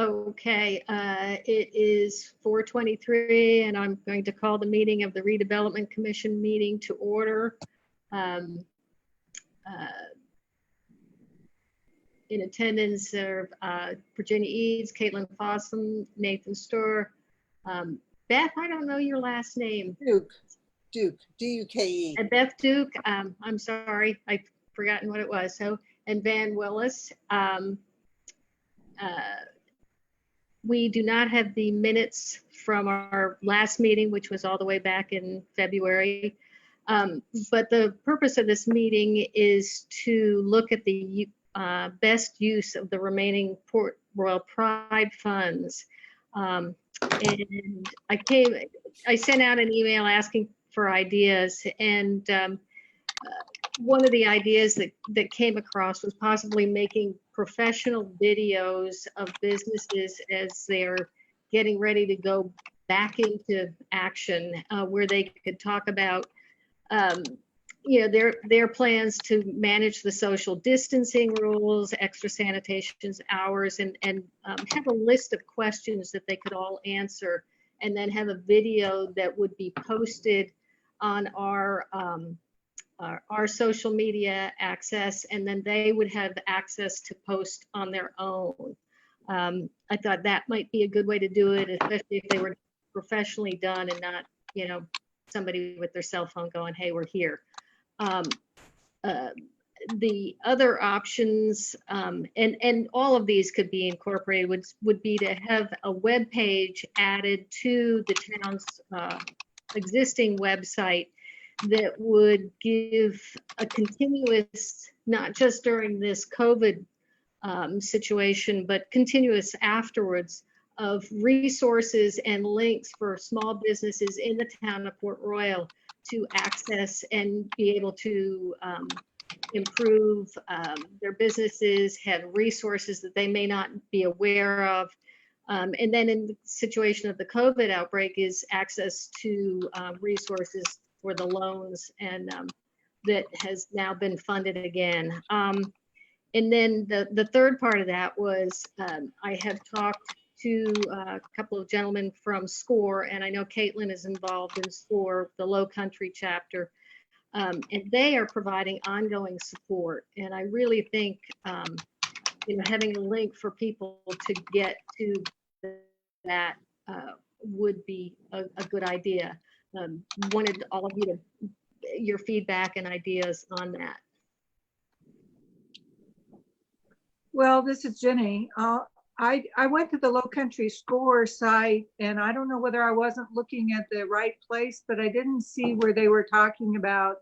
Okay, it is 4:23, and I'm going to call the meeting of the Redevelopment Commission meeting to order. Um, uh, In attendance are Virginia Eads, Caitlin Fossum, Nathan Storr. Beth, I don't know your last name. Duke, D-U-K-E. And Beth Duke, I'm sorry, I've forgotten what it was. So, and Van Willis. We do not have the minutes from our last meeting, which was all the way back in February. But the purpose of this meeting is to look at the best use of the remaining Port Royal Pride funds. And I sent out an email asking for ideas, and one of the ideas that came across was possibly making professional videos of businesses as they're getting ready to go back into action, where they could talk about their plans to manage the social distancing rules, extra sanitations hours, and have a list of questions that they could all answer, and then have a video that would be posted on our social media access, and then they would have access to post on their own. I thought that might be a good way to do it, especially if they were professionally done and not, somebody with their cell phone going, "Hey, we're here." The other options, and all of these could be incorporated, would be to have a web page added to the town's existing website that would give a continuous, not just during this COVID situation, but continuous afterwards, of resources and links for small businesses in the town of Port Royal to access and be able to improve their businesses, have resources that they may not be aware of. And then in the situation of the COVID outbreak is access to resources for the loans, and that has now been funded again. And then the third part of that was I have talked to a couple of gentlemen from SCORE, and I know Caitlin is involved in SCORE, the Low Country chapter, and they are providing ongoing support. And I really think having a link for people to get to that would be a good idea. Wanted all of you your feedback and ideas on that. Well, this is Jenny. I went to the Low Country SCORE site, and I don't know whether I wasn't looking at the right place, but I didn't see where they were talking about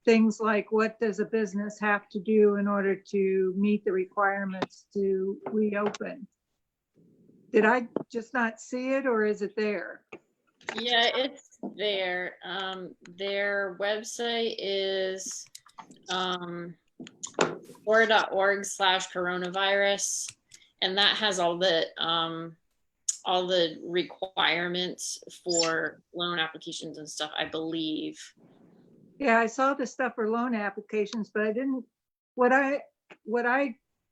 things like what does a business have to do in order to meet the requirements to reopen. Did I just not see it, or is it there? Yeah, it's there. Their website is score.org/coronavirus, and that has all the requirements for loan applications and stuff, I believe. Yeah, I saw the stuff for loan applications, but I didn't. What I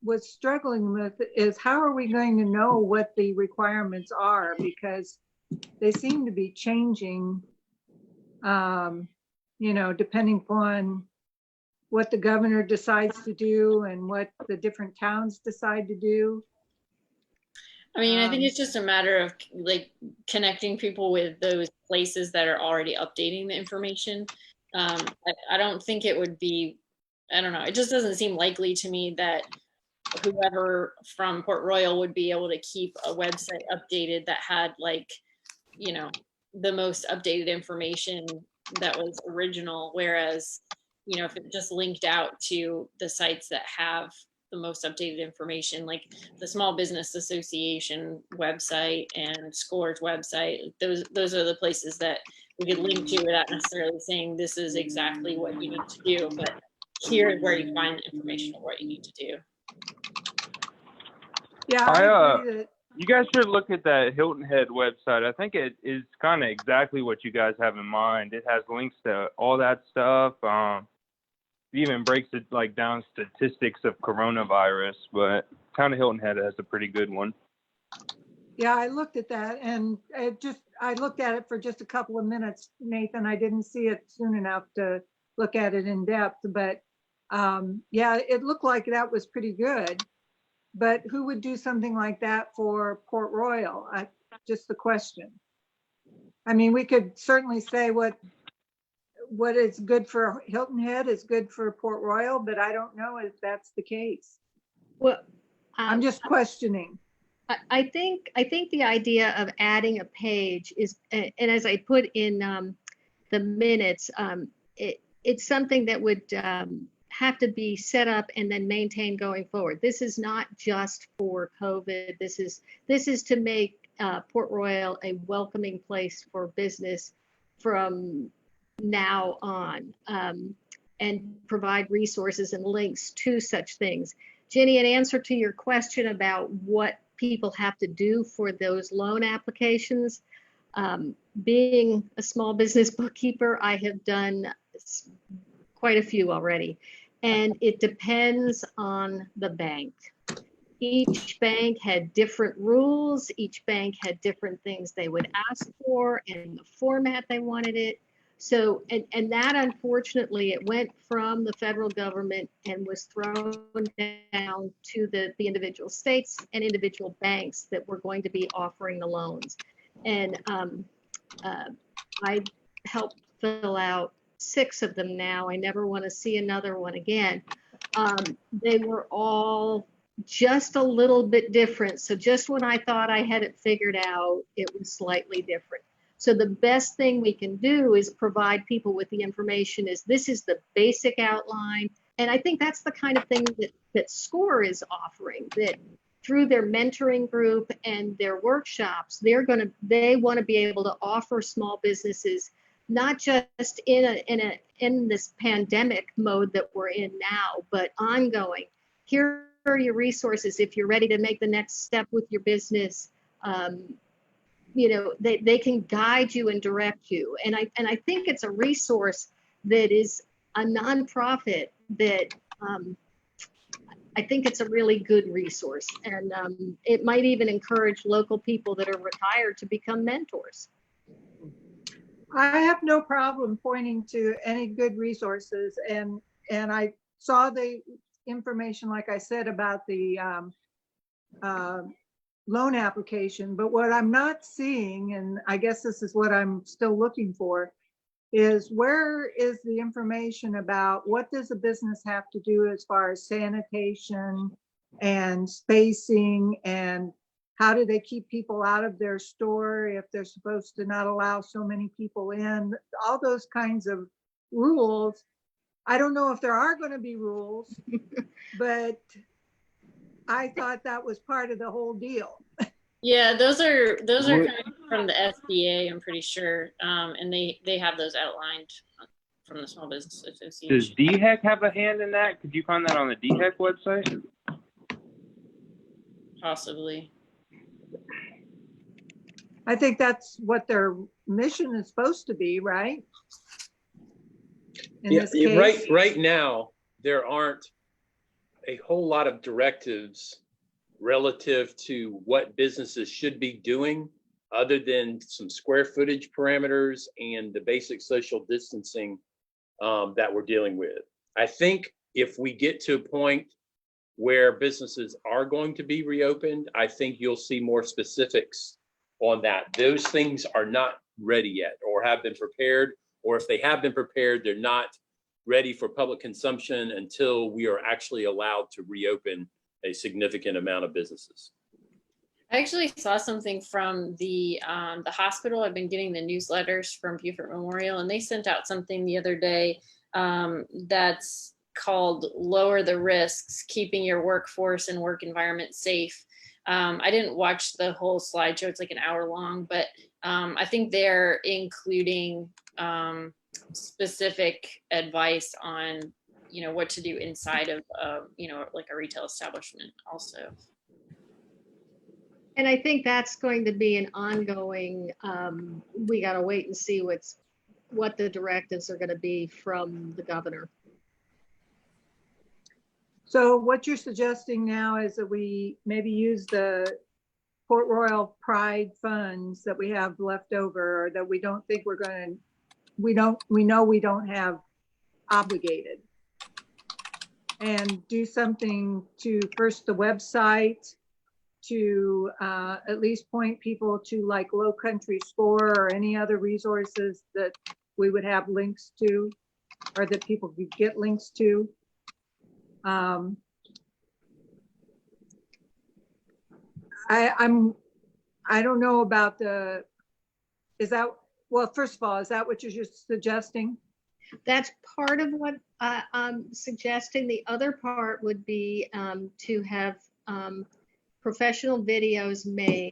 was struggling with is how are we going to know what the requirements are, because they seem to be changing, depending upon what the governor decides to do and what the different towns decide to do. I mean, I think it's just a matter of like connecting people with those places that are already updating the information. I don't think it would be, I don't know, it just doesn't seem likely to me that whoever from Port Royal would be able to keep a website updated that had the most updated information that was original, whereas if it just linked out to the sites that have the most updated information, like the Small Business Association website and SCORE's website, those are the places that we could link to without necessarily saying this is exactly what you need to do, but here's where you find the information of what you need to do. Yeah, I agree that you guys should look at that Hilton Head website. I think it is kind of exactly what you guys have in mind. It has links to all that stuff. It even breaks it down statistics of coronavirus, but Town of Hilton Head has a pretty good one. Yeah, I looked at that and I looked at it for just a couple of minutes, Nathan. I didn't see it soon enough to look at it in depth, but yeah, it looked like that was pretty good. But who would do something like that for Port Royal? Just the question. I mean, we could certainly say what is good for Hilton Head is good for Port Royal, but I don't know if that's the case. Well, I'm just questioning. I think the idea of adding a page is, and as I put in the minutes, it's something that would have to be set up and then maintained going forward. This is not just for COVID. This is to make Port Royal a welcoming place for business from now on, and provide resources and links to such things. Jenny, in answer to your question about what people have to do for those loan applications, being a small business bookkeeper, I have done quite a few already, and it depends on the bank. Each bank had different rules. Each bank had different things they would ask for and the format they wanted it. So, and that unfortunately, it went from the federal government and was thrown down to the individual states and individual banks that were going to be offering the loans. And I helped fill out 6 of them now. I never want to see another one again. They were all just a little bit different. So just when I thought I had it figured out, it was slightly different. So the best thing we can do is provide people with the information this is the basic outline. And I think that's the kind of thing that SCORE is offering, that through their mentoring group and their workshops, they want to be able to offer small businesses, not just in this pandemic mode that we're in now, but ongoing. Here are your resources if you're ready to make the next step with your business. They can guide you and direct you. And I think it's a resource that is a nonprofit that I think it's a really good resource. And it might even encourage local people that are retired to become mentors. I have no problem pointing to any good resources, and I saw the information, like I said, about the loan application, but what I'm not seeing, and I guess this is what I'm still looking for, is where is the information about what does a business have to do as far as sanitation and spacing, and how do they keep people out of their store if they're supposed to not allow so many people in, all those kinds of rules. I don't know if there are going to be rules, but I thought that was part of the whole deal. Yeah, those are coming from the SBA, I'm pretty sure, and they have those outlined from the Small Business Association. Does DHEC have a hand in that? Could you find that on the DHEC website? Possibly. I think that's what their mission is supposed to be, right? In this case. Right now, there aren't a whole lot of directives relative to what businesses should be doing, other than some square footage parameters and the basic social distancing that we're dealing with. I think if we get to a point where businesses are going to be reopened, I think you'll see more specifics on that. Those things are not ready yet, or have been prepared, or if they have been prepared, they're not ready for public consumption until we are actually allowed to reopen a significant amount of businesses. I actually saw something from the hospital. I've been getting the newsletters from Beaufort Memorial, and they sent out something the other day that's called Lower the Risks, Keeping Your Workforce and Work Environment Safe. I didn't watch the whole slideshow. It's like an hour long, but I think they're including specific advice on, what to do inside of, like a retail establishment also. And I think that's going to be an ongoing, we got to wait and see what the directives are going to be from the governor. So what you're suggesting now is that we maybe use the Port Royal Pride funds that we have left over, or that we don't think we're going to, we know we don't have obligated. And do something to first the website, to at least point people to like Low Country Score or any other resources that we would have links to, or that people could get links to. I don't know about the, is that, well, first of all, is that what you're just suggesting? That's part of what I'm suggesting. The other part would be to have professional videos made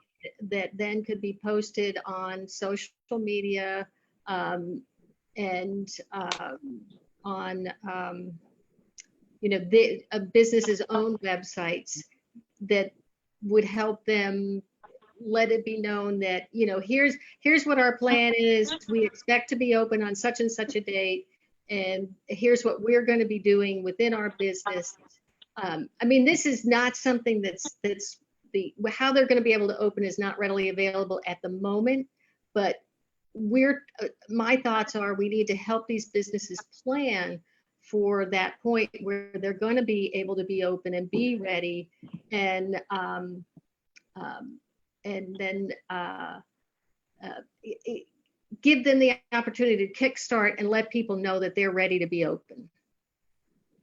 that then could be posted on social media and on the businesses' own websites that would help them let it be known that, here's what our plan is. We expect to be open on such and such a date, and here's what we're going to be doing within our business. This is not something that's how they're going to be able to open is not readily available at the moment, but my thoughts are we need to help these businesses plan for that point where they're going to be able to be open and be ready, and then give them the opportunity to kickstart and let people know that they're ready to be open,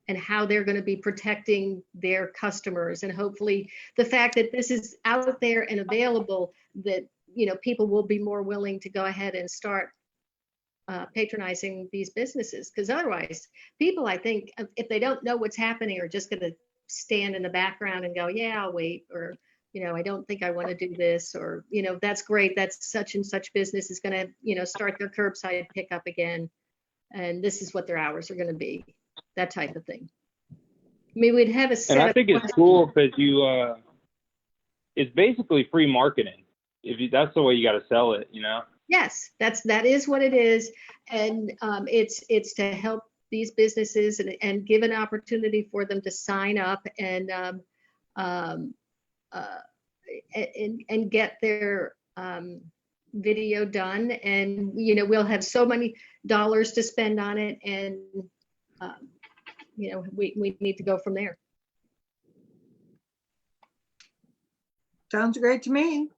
and how they're going to be protecting their customers. And hopefully the fact that this is out there and available, that people will be more willing to go ahead and start patronizing these businesses. Because otherwise, people, I think, if they don't know what's happening, are just going to stand in the background and go, yeah, I'll wait, or I don't think I want to do this, or that's great, that's such and such business is going to start their curbside pickup again, and this is what their hours are going to be, that type of thing. We'd have a set. And I think it's cool because it's basically free marketing. That's the way you got to sell it, Yes, that is what it is, and it's to help these businesses and give an opportunity for them to sign up and get their video done, and we'll have so many dollars to spend on it, and we need to go from there. Sounds great to me.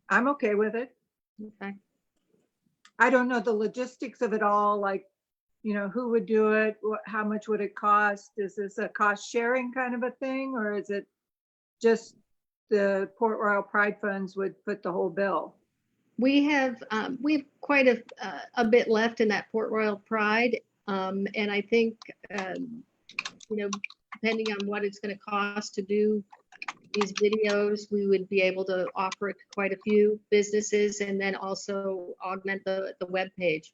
I'm okay with it. Okay. I don't know the logistics of it all, like, who would do it? How much would it cost? Is this a cost sharing kind of a thing, or is it just the Port Royal Pride funds would foot the whole bill? We have quite a bit left in that Port Royal Pride, and I think depending on what it's going to cost to do these videos, we would be able to offer it to quite a few businesses, and then also augment the web page.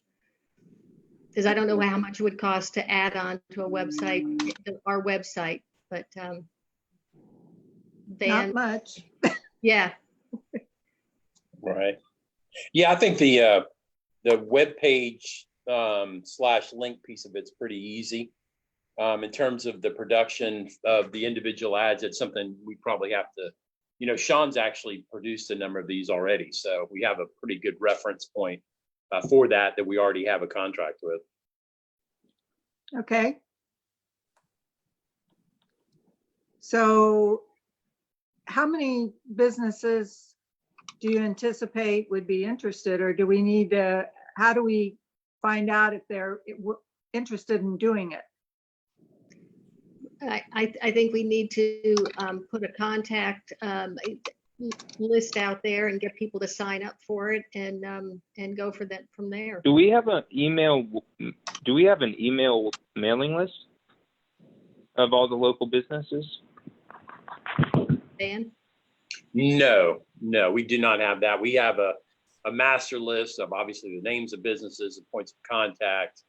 Because I don't know how much it would cost to add on to a website, our website, but not much. Yeah. Right. Yeah, I think the web page / link piece of it's pretty easy. In terms of the production of the individual ads, it's something we probably have to, Sean's actually produced a number of these already. So we have a pretty good reference point for that we already have a contract with. Okay. So how many businesses do you anticipate would be interested, or do we need to, how do we find out if they're interested in doing it? I think we need to put a contact list out there and get people to sign up for it, and go for that from there. Do we have an email mailing list of all the local businesses? Dan? No, we do not have that. We have a master list of obviously the names of businesses and points of contact.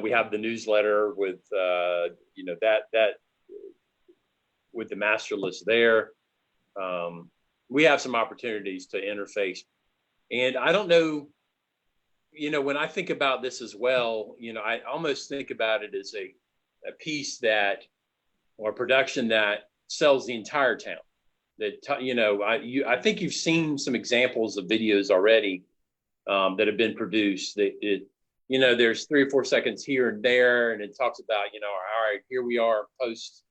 We have the newsletter with that with the master list there. We have some opportunities to interface, and I don't know, when I think about this as well, I almost think about it as a piece or production that sells the entire town. I think you've seen some examples of videos already that have been produced. There's 3 or 4 seconds here and there, and it talks about, all right, here we are post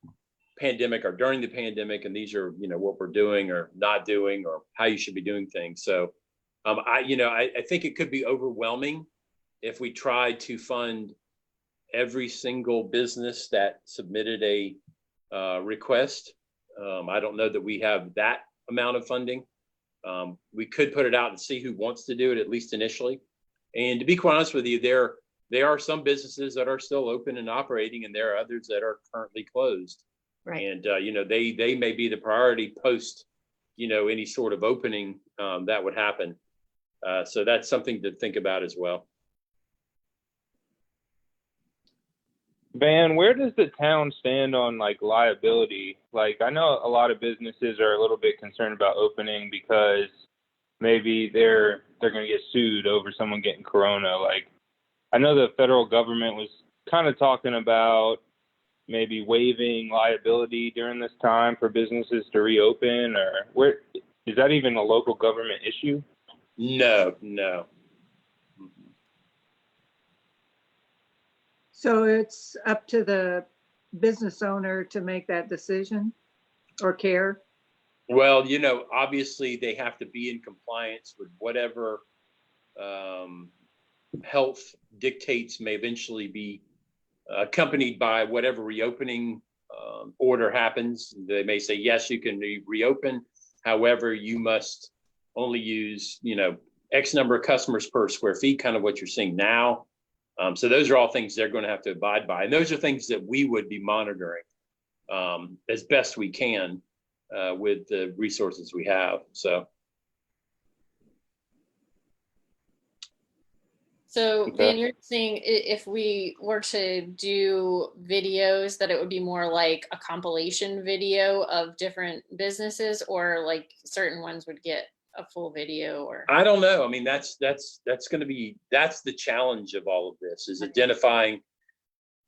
pandemic or during the pandemic, and these are, what we're doing or not doing or how you should be doing things. So I think it could be overwhelming if we tried to fund every single business that submitted a request. I don't know that we have that amount of funding. We could put it out and see who wants to do it, at least initially. And to be quite honest with you, there are some businesses that are still open and operating, and there are others that are currently closed. Right. And they may be the priority post, any sort of opening that would happen. So that's something to think about as well. Van, where does the town stand on like liability? Like, I know a lot of businesses are a little bit concerned about opening because maybe they're going to get sued over someone getting corona. Like, I know the federal government was kind of talking about maybe waiving liability during this time for businesses to reopen, or where is that even a local government issue? No. So it's up to the business owner to make that decision or care? Well, obviously they have to be in compliance with whatever health dictates may eventually be accompanied by whatever reopening order happens. They may say, yes, you can reopen. However, you must only use, X number of customers per square feet, kind of what you're seeing now. So those are all things they're going to have to abide by. And those are things that we would be monitoring as best we can with the resources we have. So Van, you're saying if we were to do videos, that it would be more like a compilation video of different businesses, or like certain ones would get a full video? Or I don't know. I mean, that's the challenge of all of this, is identifying.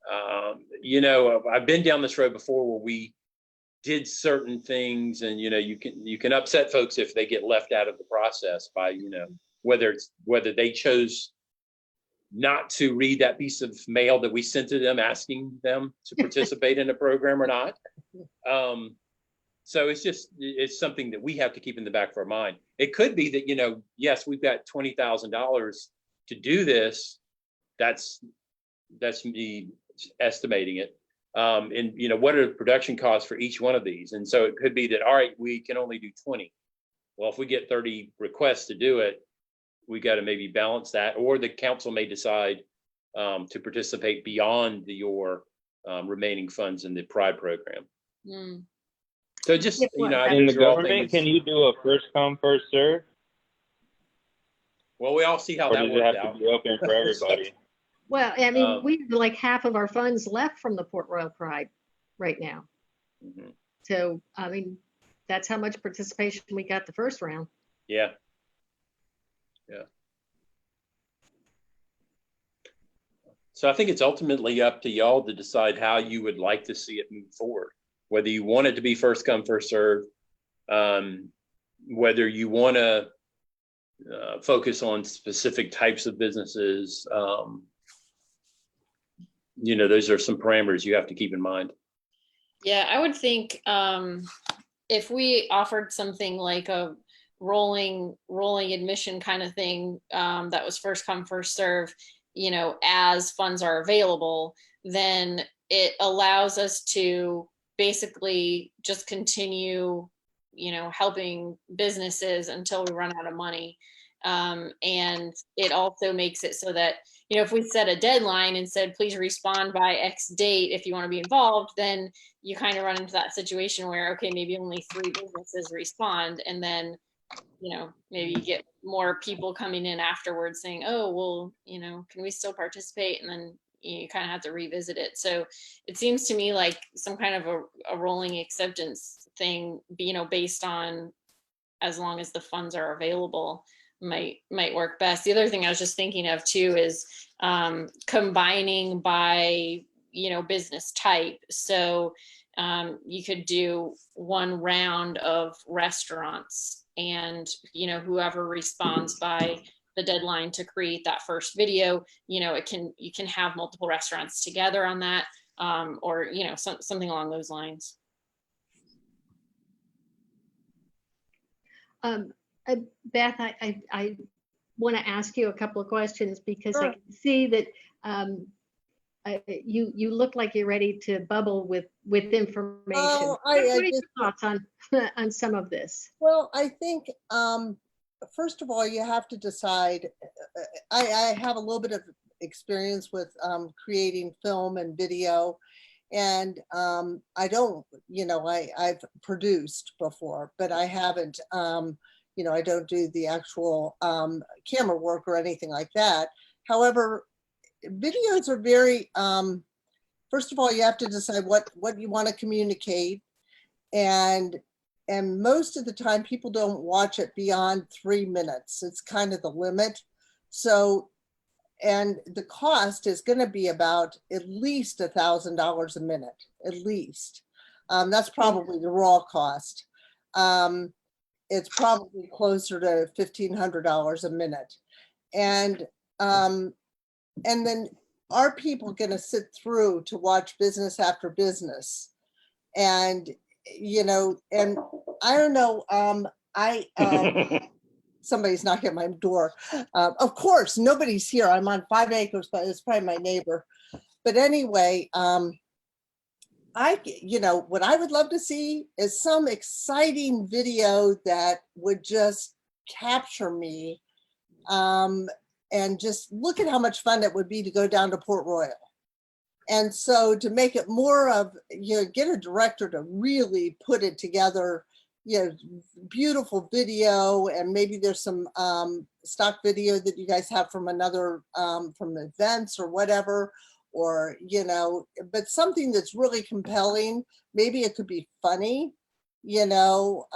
I've been down this road before where we did certain things, and you can upset folks if they get left out of the process by whether they chose not to read that piece of mail that we sent to them asking them to participate in a program or not. So it's something that we have to keep in the back of our mind. It could be that, yes, we've got $20,000 to do this. That's me estimating it. And what are the production costs for each one of these? And so it could be that, all right, we can only do 20. Well, if we get 30 requests to do it, we got to maybe balance that, or the council may decide to participate beyond your remaining funds in the PRIDE program. Mm. So just, in the government, can you do a first come, first serve? Well, we all see how Or that does it worked have out. to be open for everybody? Well, I mean, we have like half of our funds left from the Port Royal Pride right now. Mm-hmm. So, I mean, that's how much participation we got the first round. Yeah. So I think it's ultimately up to y'all to decide how you would like to see it move forward. Whether you want it to be first come, first serve, whether you want to focus on specific types of businesses. Those are some parameters you have to keep in mind. Yeah, I would think if we offered something like a rolling admission kind of thing that was first come, first serve, as funds are available, then it allows us to basically just continue, helping businesses until we run out of money. And it also makes it so that, if we set a deadline and said, please respond by X date if you want to be involved, then you kind of run into that situation where, okay, maybe only 3 businesses respond. And then, maybe you get more people coming in afterwards saying, oh, well, can we still participate? And then you kind of have to revisit it. So it seems to me like some kind of a rolling acceptance thing, based on as long as the funds are available might work best. The other thing I was just thinking of too is combining by, business type. So, You could do one round of restaurants, and whoever responds by the deadline to create that first video, you can have multiple restaurants together on that, or something along those lines. Beth, I want to ask you a couple of questions because I Sure. can see that you look like you're ready to bubble with information. Oh, What are your just, thoughts on some of this? well, I think, first of all, you have to decide, I have a little bit of experience with creating film and video. And I don't, I've produced before, but I haven't, I don't do the actual camera work or anything like that. However, videos are very, first of all, you have to decide what you want to communicate. And most of the time people don't watch it beyond 3 minutes. It's kind of the limit. So, and the cost is going to be about at least $1,000 a minute, at least. That's probably the raw cost. It's probably closer to $1,500 a minute. And then are people going to sit through to watch business after business? And, and I don't know, somebody's knocking at my door. Of course, nobody's here. I'm on 5 acres, but it's probably my neighbor. But anyway, what I would love to see is some exciting video that would just capture me. And just look at how much fun it would be to go down to Port Royal. And so to make it more of, get a director to really put it together, beautiful video, and maybe there's some stock video that you guys have from another, from events or whatever, or, but something that's really compelling. Maybe it could be funny, to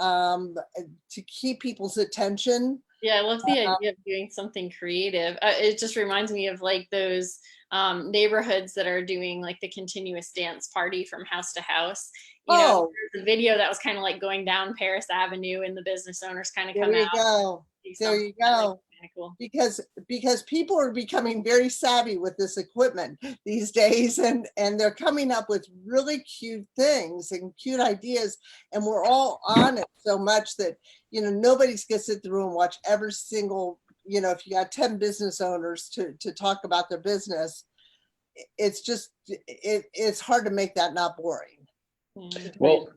keep people's attention. Yeah, I love the idea of doing something creative. It just reminds me of like those neighborhoods that are doing like the continuous dance party from house to house. There's a video that was kind of like going down Paris Avenue, and the business owners kind of come out. There you go. Kind of cool. Because people are becoming very savvy with this equipment these days, and they're coming up with really cute things and cute ideas, and we're all on it so much that nobody's gonna sit through and watch every single, if you got 10 business owners to talk about their business, it's just it's hard to make that not boring. Well,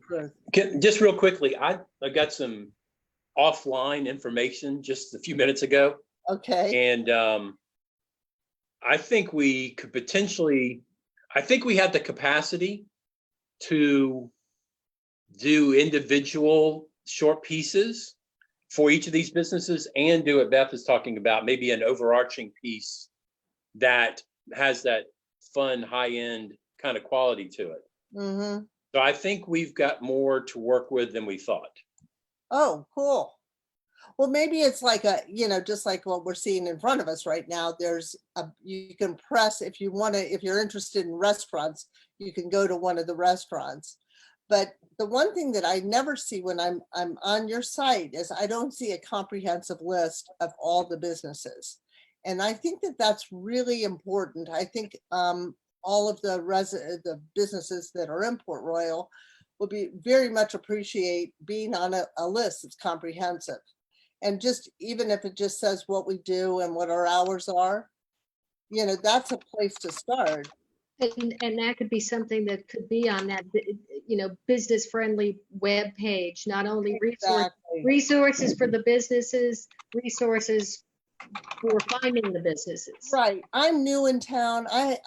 just real quickly, I got some offline information just a few minutes ago. Okay. And I think we could potentially, I think we have the capacity to do individual short pieces for each of these businesses, and do what Beth is talking about, maybe an overarching piece that has that fun, high-end kind of quality to it. Mm-hmm. So I think we've got more to work with than we thought. Oh, cool. Well, maybe it's like just like what we're seeing in front of us right now. You can press, if you're interested in restaurants, you can go to one of the restaurants. But the one thing that I never see when I'm on your site is I don't see a comprehensive list of all the businesses. And I think that that's really important. I think all of the businesses that are in Port Royal will be very much appreciate being on a list that's comprehensive. And just, even if it just says what we do and what our hours are, that's a place to start. And that could be something that could be on that, business-friendly web page, not only resources for the businesses, resources for finding the businesses. Right. I'm new in town. I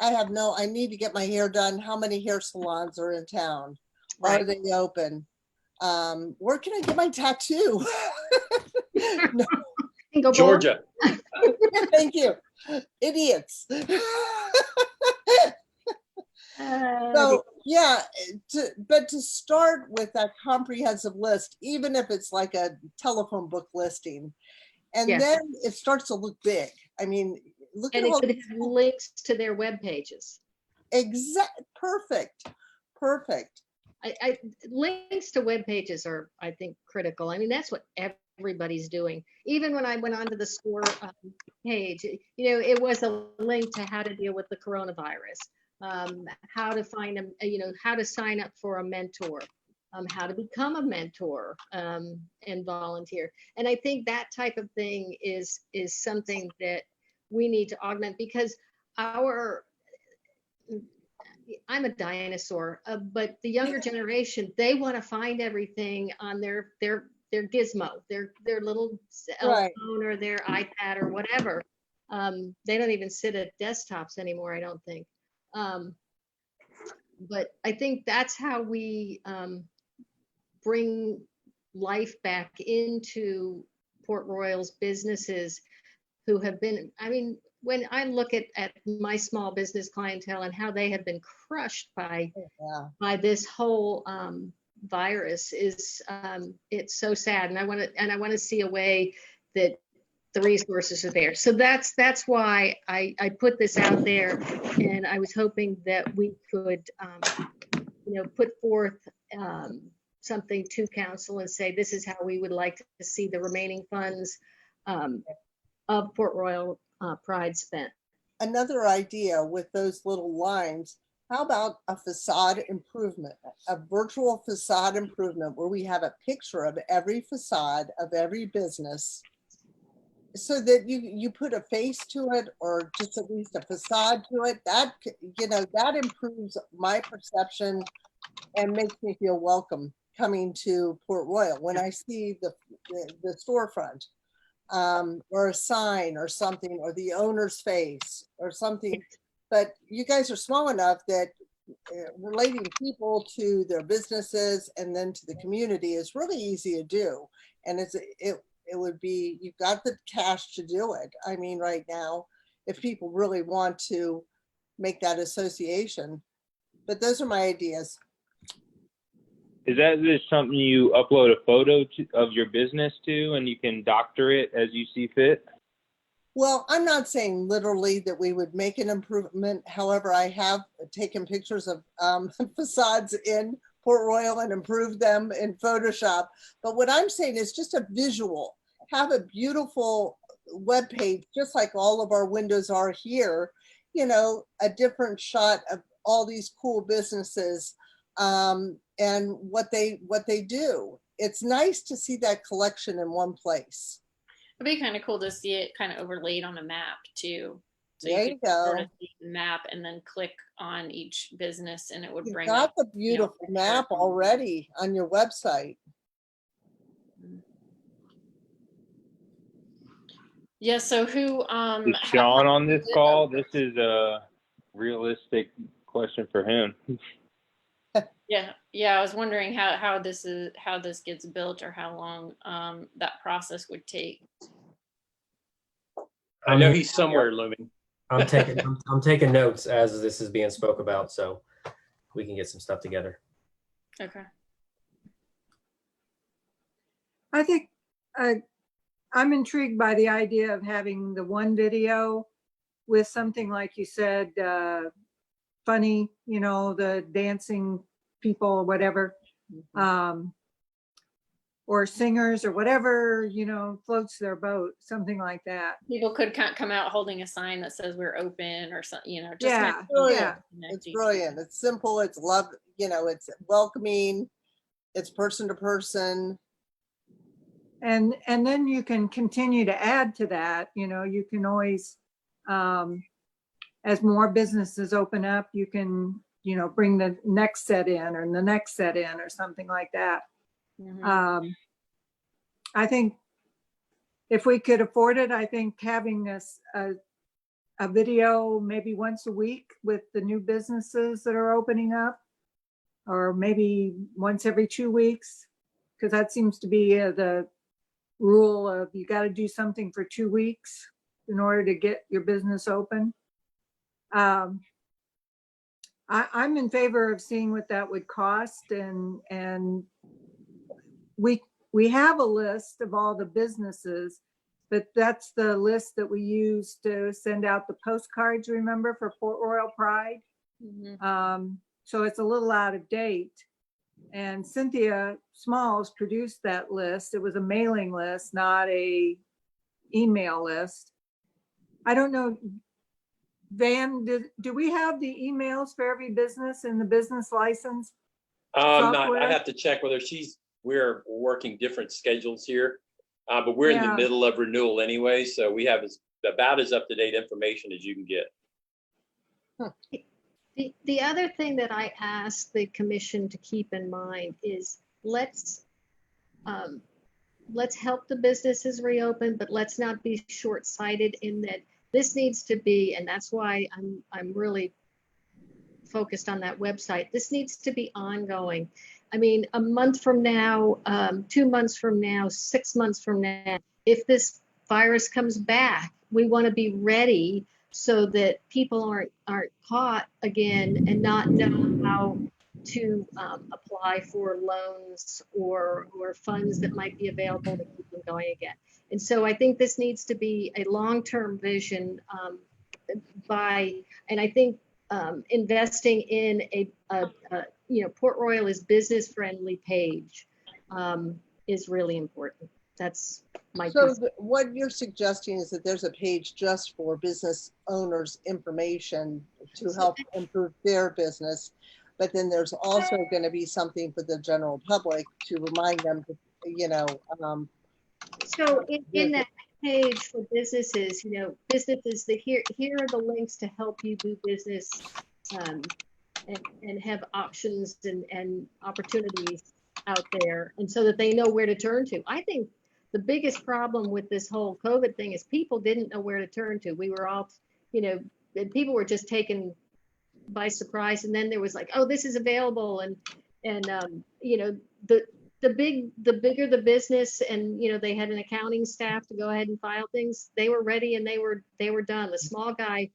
need to get my hair done. How many hair salons are in town? Right. Are they open? Where can I get my tattoo? No. Georgia. Thank you. Idiots. So yeah, but to start with that comprehensive list, even if it's like a telephone book listing, and Yes. then it starts to look big. I mean, look And at it all could have links to their web pages. perfect. links to web pages are, I think, critical. I mean, that's what everybody's doing. Even when I went onto the SCORE page, it was a link to how to deal with the coronavirus, how to find how to sign up for a mentor, how to become a mentor, and volunteer. And I think that type of thing is something that we need to augment, because I'm a dinosaur, but the younger generation, they want to find everything on their gizmo, their little cell Right. phone or their iPad or whatever. They don't even sit at desktops anymore, I don't think. But I think that's how we bring life back into Port Royal's businesses who have been, I mean, when I look at my small business clientele and how they have been crushed by this whole virus, it's so sad. And I want to see a way that the resources are there. So that's why I put this out there, and I was hoping that we could put forth something to council and say, this is how we would like to see the remaining funds of Port Royal Pride spent. Another idea with those little lines, how about a facade improvement, a virtual facade improvement where we have a picture of every facade of every business, so that you put a face to it, or just at least a facade to it. That, that improves my perception and makes me feel welcome coming to Port Royal when I see the storefront, or a sign or something, or the owner's face or something. But you guys are small enough that relating people to their businesses and then to the community is really easy to do. And it would be, you've got the cash to do it. I mean, right now, if people really want to make that association. But those are my ideas. Is that just something you upload a photo of your business to, and you can doctor it as you see fit? Well, I'm not saying literally that we would make an improvement. However, I have taken pictures of facades in Port Royal and improved them in Photoshop. But what I'm saying is just a visual. Have a beautiful web page, just like all of our windows are here. A different shot of all these cool businesses and what they do. It's nice to see that collection in one place. It'd be kind of cool to see it kind of overlaid on a map too. So there you go. Sort of see the map and then click on each business, and it would bring got up the beautiful map already on your website. Yeah. So who? Is Sean on this call? This is a realistic question for him. Yeah. I was wondering how this gets built, or how long that process would take. I know he's somewhere, Lumen. I'm taking notes as this is being spoke about, so we can get some stuff together. Okay. I think I'm intrigued by the idea of having the one video with something like you said, funny, the dancing people or whatever, or singers or whatever, floats their boat, something like that. People could come out holding a sign that says we're open, or something, just yeah. It's brilliant. It's simple. It's love, it's welcoming. It's person to person. And then you can continue to add to that. You can always, as more businesses open up, you can, bring the next set in, or the next set in, or something like that. Mm-hmm. I think if we could afford it, I think having a video maybe once a week with the new businesses that are opening up, or maybe once every 2 weeks, because that seems to be the rule of, you got to do something for 2 weeks in order to get your business open. I'm in favor of seeing what that would cost, and we have a list of all the businesses, but that's the list that we use to send out the postcards, remember, for Port Royal Pride. Mm-hmm. So it's a little out of date. And Cynthia Smalls produced that list. It was a mailing list, not a email list. I don't know, Van, do we have the emails for every business in the business license? Not, Software? I'd have to check whether we're working different schedules here. But we're in the Yeah. middle of renewal anyway, so we have about as up-to-date information as you can get. The other thing that I asked the commission to keep in mind is let's help the businesses reopen, but let's not be short-sighted in that this needs to be, and that's why I'm really focused on that website. This needs to be ongoing. I mean, a month from now, 2 months from now, 6 months from now, if this virus comes back, we want to be ready so that people aren't caught again and not know how to apply for loans or funds that might be available to keep them going again. And so I think this needs to be a long-term vision and I think investing in a Port Royal is business-friendly page is really important. That's my. So what you're suggesting is that there's a page just for business owners' information to help improve their business, but then there's also going to be something for the general public to remind them to, So in that page for businesses, businesses that here are the links to help you do business and have options and opportunities out there, and so that they know where to turn to. I think the biggest problem with this whole COVID thing is people didn't know where to turn to. We were all, people were just taken by surprise, and then there was like, oh, this is available, and the bigger the business, and they had an accounting staff to go ahead and file things, they were ready and they were done. The small guy,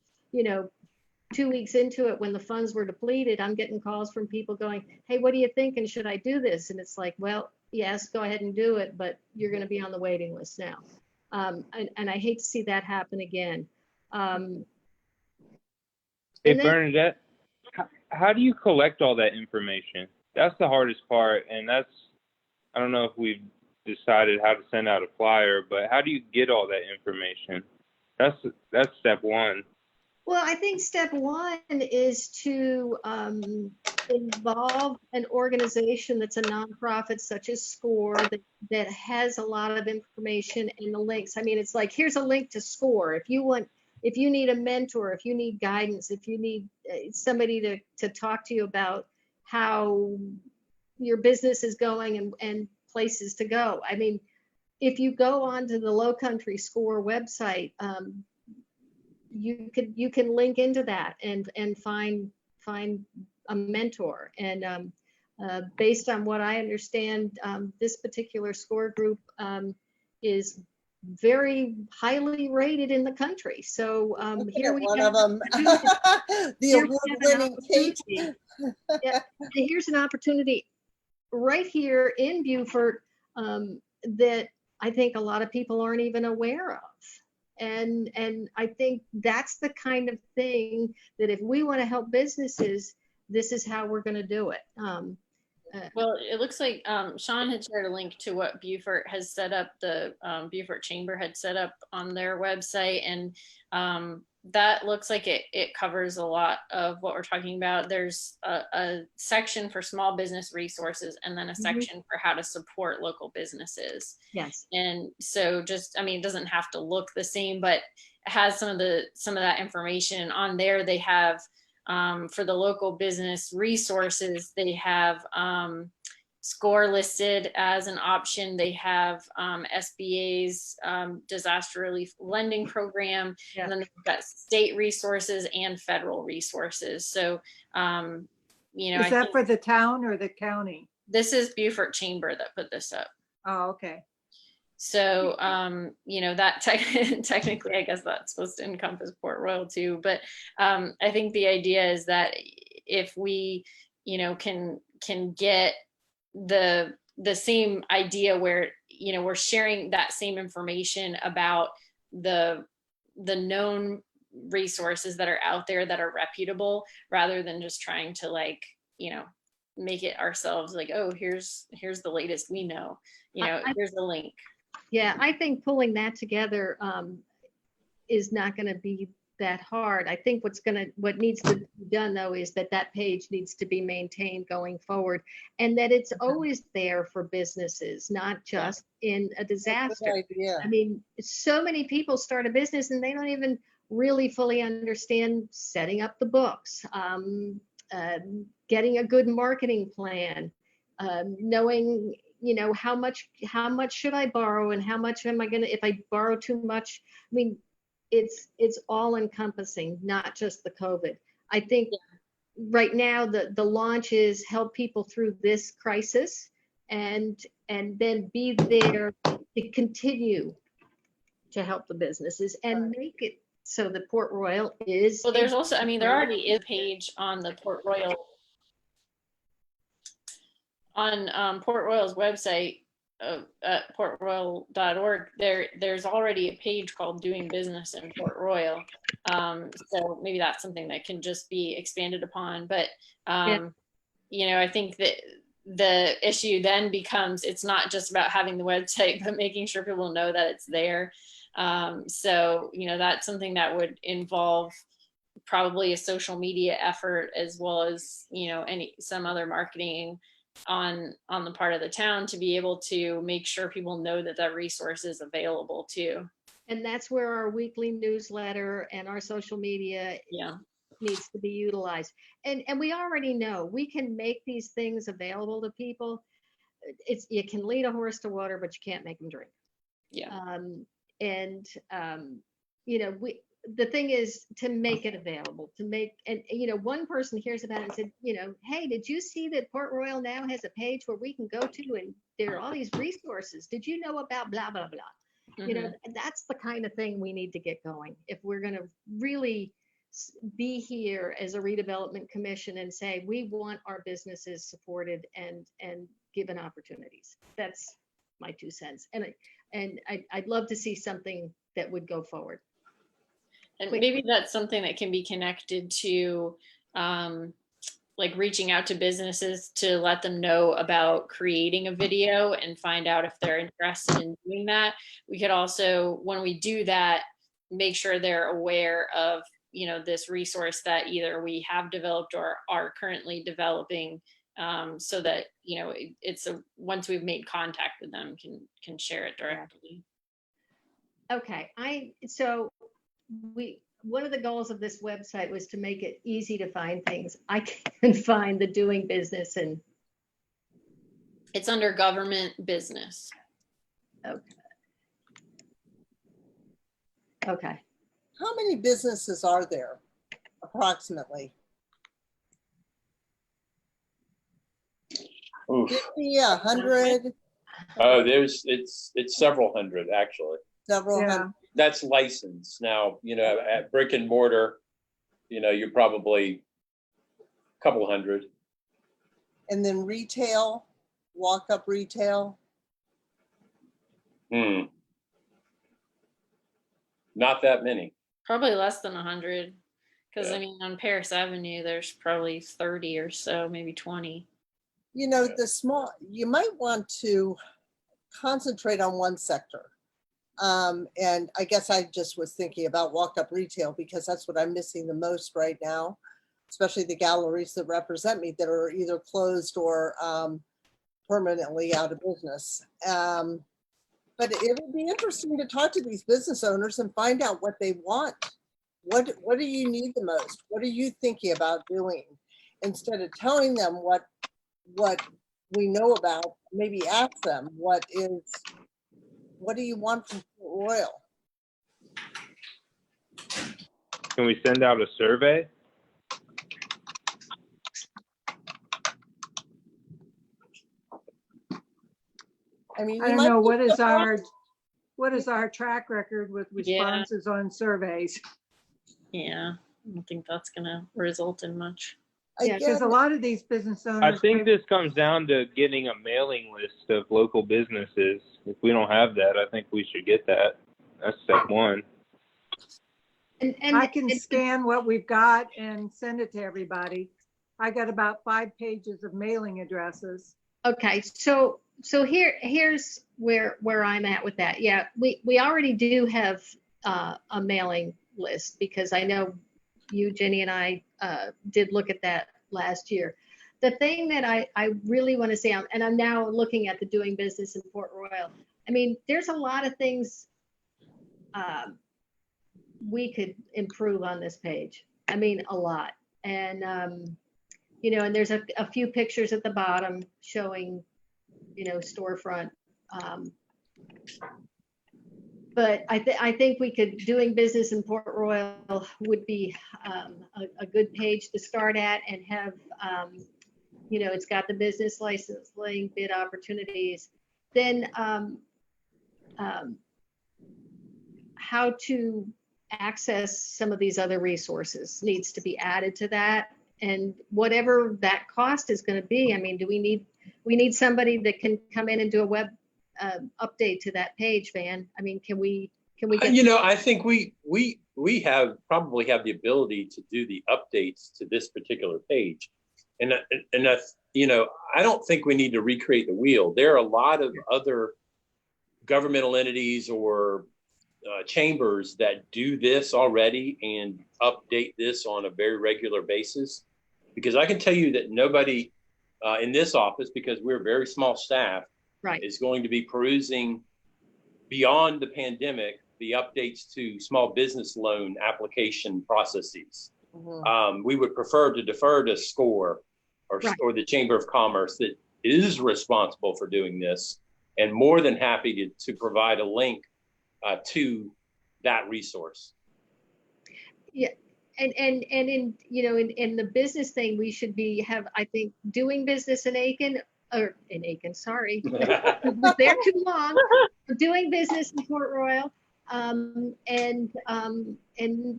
2 weeks into it, when the funds were depleted, I'm getting calls from people going, hey, what do you think, and should I do this? And it's like, well, yes, go ahead and do it, but you're going to be on the waiting list now. And I hate to see that happen again. Hey, Bernadette, how do you collect all that information? That's the hardest part, and I don't know if we've decided how to send out a flyer, but how do you get all that information? That's step one. Well, I think step one is to involve an organization that's a nonprofit such as SCORE that has a lot of information in the links. I mean, it's like, here's a link to SCORE. If you need a mentor, if you need guidance, if you need somebody to talk to you about how your business is going and places to go. I mean, if you go onto the Low Country SCORE website, you can link into that and find a mentor. And based on what I understand, this particular SCORE group is very highly rated in the country. So here we one have of them, the award-winning Kate. Yeah, here's an opportunity right here in Beaufort that I think a lot of people aren't even aware of. And I think that's the kind of thing that if we want to help businesses, this is how we're going to do it. Well, it looks like Sean had shared a link to what Beaufort has set up, the Beaufort Chamber had set up on their website. And that looks like it covers a lot of what we're talking about. There's a section for small business resources and then a section for how to support local businesses. Yes. And so it doesn't have to look the same, but it has some of that information on there. They have for the local business resources, they have SCORE listed as an option. They have SBA's disaster relief lending program, and then they've got state resources and federal resources. So, is that for the town or the county? This is Beaufort Chamber that put this up. Oh, okay. So, that technically, I guess that's supposed to encompass Port Royal too. But I think the idea is that if we, can get the same idea where, we're sharing that same information about the known resources that are out there that are reputable, rather than just trying to make it ourselves, like, oh, here's the latest we know, here's the link. Yeah, I think pulling that together is not going to be that hard. I think what needs to be done though is that page needs to be maintained going forward, and that it's always there for businesses, not just in a disaster. Good idea. I mean, so many people start a business and they don't even really fully understand setting up the books, getting a good marketing plan, knowing, how much should I borrow and how much am I going to, if I borrow too much. I mean, it's all encompassing, not just the COVID. I think right now the launch is help people through this crisis and then be there to continue to help the businesses and make it so that Port Royal is. Well, there's also, I mean, there already is a page on the Port Royal, on Port Royal's website, at portroyal.org. There's already a page called Doing Business in Port Royal. So maybe that's something that can just be expanded upon. But I think that the issue then becomes, it's not just about having the website, but making sure people know that it's there. So that's something that would involve probably a social media effort, as well as some other marketing on the part of the town, to be able to make sure people know that resource is available too. And that's where our weekly newsletter and our social media needs to be utilized. And we already know we can make these things available to people. You can lead a horse to water, but you can't make them drink. The thing is to make it available, one person hears about it and said, hey, did you see that Port Royal now has a page where we can go to and there are all these resources? Did you know about blah, blah, blah? Mm-hmm. That's the kind of thing we need to get going if we're going to really be here as a redevelopment commission and say we want our businesses supported and given opportunities. That's my 2 cents. And I'd love to see something that would go forward. And maybe that's something that can be connected to like reaching out to businesses to let them know about creating a video and find out if they're interested in doing that. We could also, when we do that, make sure they're aware of, this resource that either we have developed or are currently developing, so that, once we've made contact with them, can share it directly. Okay, one of the goals of this website was to make it easy to find things. I can find the Doing Business, and it's under government business. Okay. How many businesses are there approximately? 50, 100? Oh, it's several hundred actually. Several hundred. That's licensed. Now, at brick and mortar, you're probably a couple hundred. And then retail, walk-up retail? Not that many. Probably less than 100. Because on Paris Avenue, there's probably 30 or so, maybe 20. You might want to concentrate on one sector. And I guess I just was thinking about walk-up retail because that's what I'm missing the most right now, especially the galleries that represent me that are either closed or permanently out of business. But it would be interesting to talk to these business owners and find out what they want. What do you need the most? What are you thinking about doing? Instead of telling them what we know about, maybe ask them what do you want from Port Royal? Can we send out a survey? I mean, I don't know, what is our track record with responses on surveys? Yeah, I don't think that's gonna result in much. Because a lot of these business owners. I think this comes down to getting a mailing list of local businesses. If we don't have that, I think we should get that. That's step one. And I can scan what we've got and send it to everybody. I got about 5 pages of mailing addresses. Okay, so here's where I'm at with that. Yeah, we already do have a mailing list, because I know you, Jenny, and I did look at that last year. The thing that I really want to say, and I'm now looking at the doing business in Port Royal. I mean, there's a lot of things we could improve on this page. I mean, a lot. And you know, and there's a few pictures at the bottom showing, you know, storefront. But I think we could, doing business in Port Royal would be a good page to start at, and have, you know, it's got the business licensing, bid opportunities. Then how to access some of these other resources needs to be added to that. And whatever that cost is going to be, I mean, do we need somebody that can come in and do a web update to that page, Van? I mean, can we get, You know, I think we probably have the ability to do the updates to this particular page. And you know, I don't think we need to recreate the wheel. There are a lot of other governmental entities or chambers that do this already and update this on a very regular basis. Because I can tell you that nobody in this office, because we're a very small staff, right, is going to be perusing beyond the pandemic the updates to small business loan application processes. We would prefer to defer to SCORE or the Chamber of Commerce that is responsible for doing this, and more than happy to provide a link to that resource. yeah. And in, you know, in the business thing, we should have, I think, doing business in Aiken, sorry, was there too long, doing business in Port Royal, and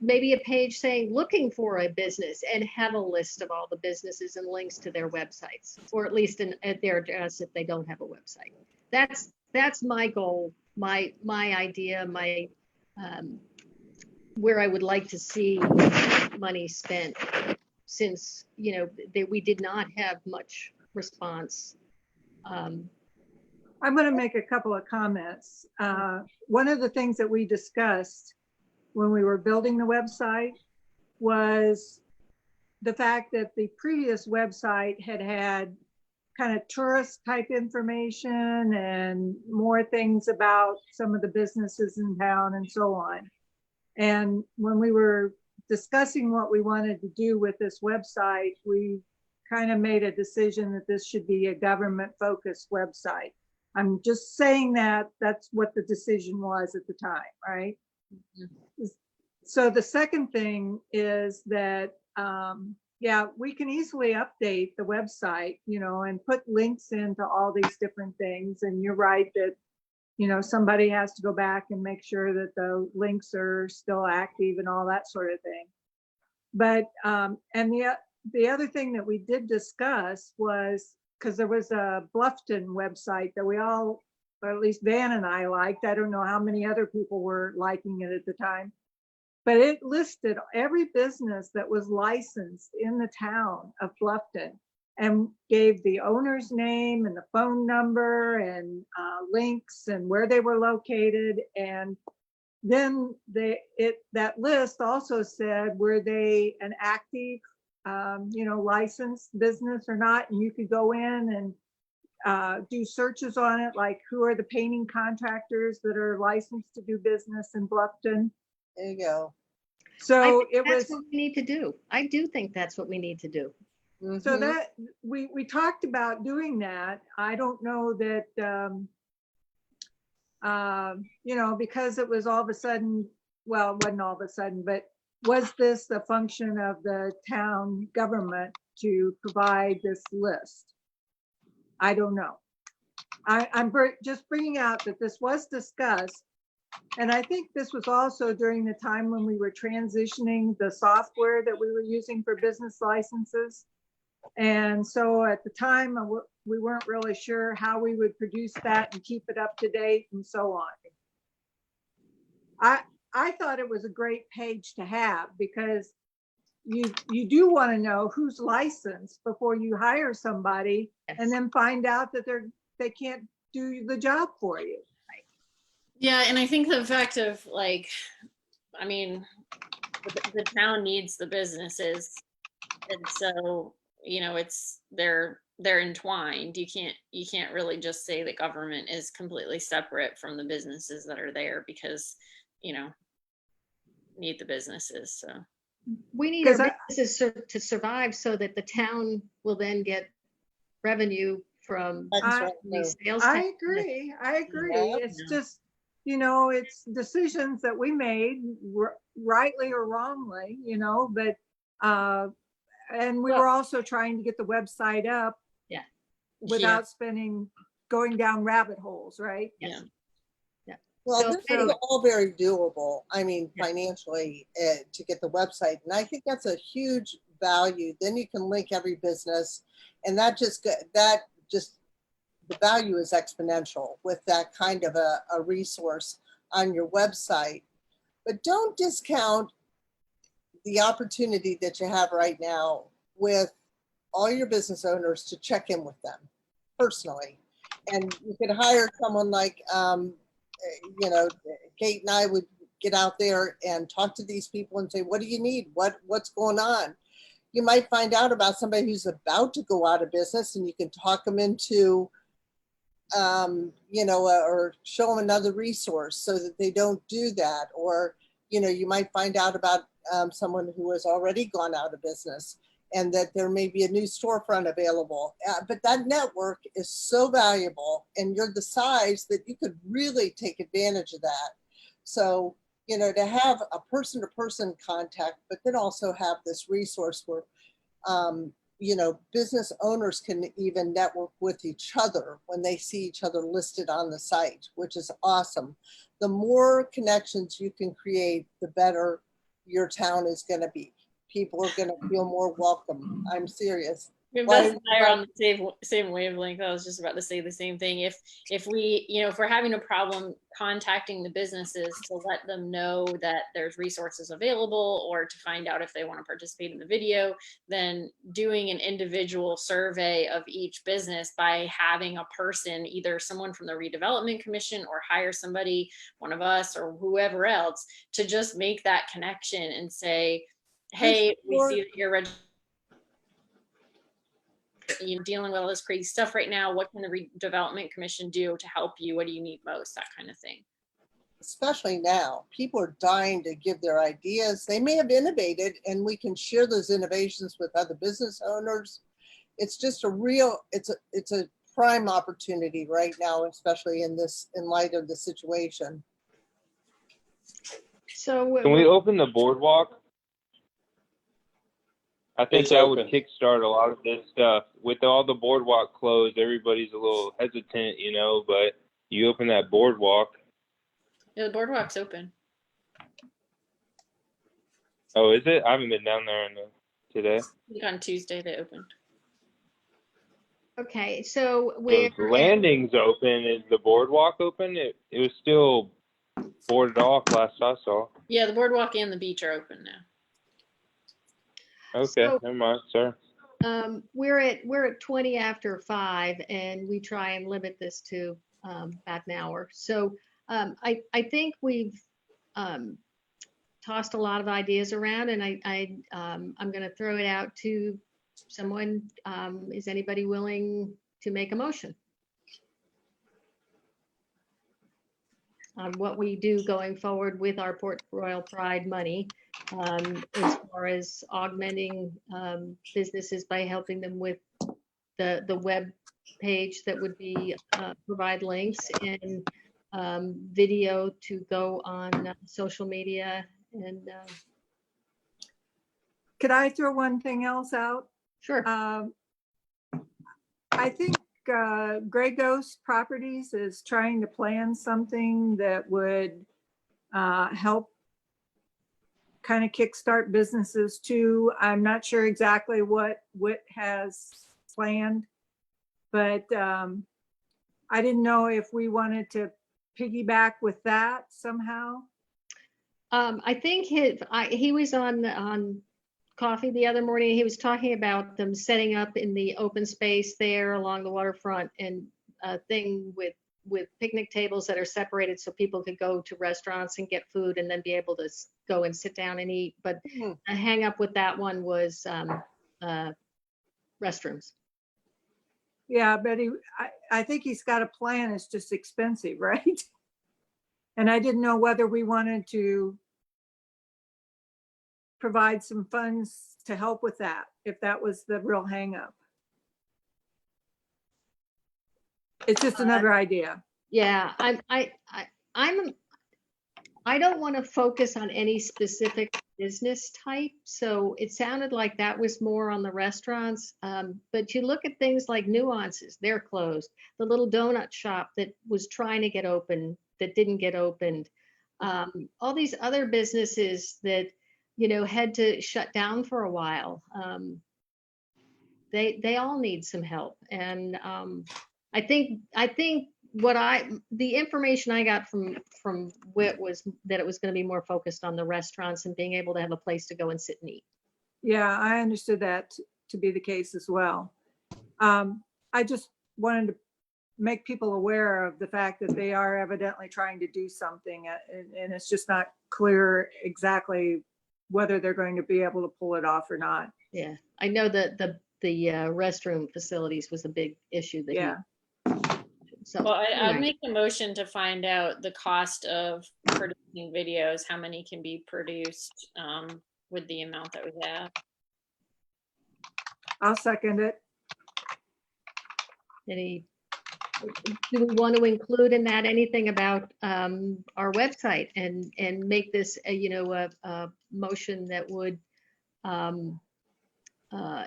maybe a page saying looking for a business, and have a list of all the businesses and links to their websites, or at least at their address if they don't have a website. That's my goal, my idea, my where I would like to see money spent, since, you know, we did not have much response. I'm going to make a couple of comments. One of the things that we discussed when we were building the website was the fact that the previous website had kind of tourist type information and more things about some of the businesses in town and so on. And when we were discussing what we wanted to do with this website, we kind of made a decision that this should be a government focused website. I'm just saying that that's what the decision was at the time, right? Mm-hmm. So the second thing is that, yeah, we can easily update the website, you know, and put links into all these different things. And you're right that, you know, somebody has to go back and make sure that the links are still active and all that sort of thing. But, and the other thing that we did discuss was, because there was a Bluffton website that we all, or at least Van and I liked. I don't know how many other people were liking it at the time, but it listed every business that was licensed in the town of Bluffton and gave the owner's name and the phone number and links and where they were located. And then that list also said, were they an active, you know, licensed business or not? And you could go in and do searches on it, like who are the painting contractors that are licensed to do business in Bluffton. There you go. So that's what we need to do. I do think that's what we need to do. Mm-hmm. So that we talked about doing that. I don't know that, you know, because it was all of a sudden, well, it wasn't all of a sudden, but was this the function of the town government to provide this list? I don't know. I'm just bringing out that this was discussed. And I think this was also during the time when we were transitioning the software that we were using for business licenses. And so at the time, we weren't really sure how we would produce that and keep it up to date and so on. I thought it was a great page to have because, you do want to know who's licensed before you hire somebody, and then find out that they can't do the job for you. Yeah, and I think the fact of like, I mean, the town needs the businesses, and so they're entwined. You can't really just say that government is completely separate from the businesses that are there, because need the businesses. So We need our businesses to survive so that the town will then get revenue from these sales tax. I agree. Yeah. It's just, it's decisions that we made, rightly or wrongly, but, and we were also trying to get the website up. Yeah. Without going down rabbit holes, right? Yeah. Well, So this is all very doable. I mean, financially, to get the website, and I think that's a huge value. Then you can link every business, and that just the value is exponential with that kind of a resource on your website. But don't discount the opportunity that you have right now with all your business owners to check in with them personally, and you could hire someone like. Kate and I would get out there and talk to these people and say, what do you need? What's going on? You might find out about somebody who's about to go out of business, and you can talk them into, or show them another resource so that they don't do that. Or, you might find out about someone who has already gone out of business, and that there may be a new storefront available. But that network is so valuable, and you're the size that you could really take advantage of that. So, to have a person-to-person contact, but then also have this resource where, business owners can even network with each other when they see each other listed on the site, which is awesome. The more connections you can create, the better your town is going to be. People are going to feel more welcome. I'm serious. Beth and I are on the same wavelength. I was just about to say the same thing. If we're having a problem contacting the businesses to let them know that there's resources available, or to find out if they want to participate in the video, then doing an individual survey of each business by having a person, either someone from the Redevelopment Commission, or hire somebody, one of us or whoever else, to just make that connection and say, hey, we see that you're dealing with all this crazy stuff right now. What can the Redevelopment Commission do to help you? What do you need most? That kind of thing. Especially now, people are dying to give their ideas. They may have innovated, and we can share those innovations with other business owners. It's just it's a prime opportunity right now, especially in light of the situation. So can we open the boardwalk? I think It's that open. would kickstart a lot of this stuff. With all the boardwalk closed, everybody's a little hesitant, but you open that boardwalk. Yeah, the boardwalk's open. Oh, is it? I haven't been down there today. I think on Tuesday they opened. Okay, so The landing's open. Is the boardwalk open? It was still boarded off last I saw. Yeah, the boardwalk and the beach are open now. Okay, So- never mind, sir. we're at 20 after 5, and we try and limit this to about an hour. So I think we've tossed a lot of ideas around, and I'm going to throw it out to someone. Is anybody willing to make a motion on what we do going forward with our Port Royal Pride money, as far as augmenting businesses by helping them with the web page that would be provide links, and video to go on social media. And Could I throw one thing else out? sure. I think Grey Ghost Properties is trying to plan something that would help kind of kickstart businesses too. I'm not sure exactly what has planned, but I didn't know if we wanted to piggyback with that somehow. I think he was on coffee the other morning. He was talking about them setting up in the open space there along the waterfront and a thing with picnic tables that are separated so people could go to restaurants and get food and then be able to go and sit down and eat. But a hang up with that one was restrooms. Yeah, but I think he's got a plan. It's just expensive, right? And I didn't know whether we wanted to provide some funds to help with that, if that was the real hang up. It's just another idea. Yeah, I don't want to focus on any specific business type. So it sounded like that was more on the restaurants. But you look at things like Nuances, they're closed. The little donut shop that was trying to get open, that didn't get opened. All these other businesses that, had to shut down for a while. They all need some help. And I think the information I got from Whit was that it was going to be more focused on the restaurants and being able to have a place to go and sit and eat. Yeah, I understood that to be the case as well. I just wanted to make people aware of the fact that they are evidently trying to do something, and it's just not clear exactly whether they're going to be able to pull it off or not. Yeah, I know that the restroom facilities was a big issue that Yeah. So Well, I'd anyway. make a motion to find out the cost of producing videos, how many can be produced with the amount that we have. I'll second it. Do we want to include in that anything about our website and make this a motion that would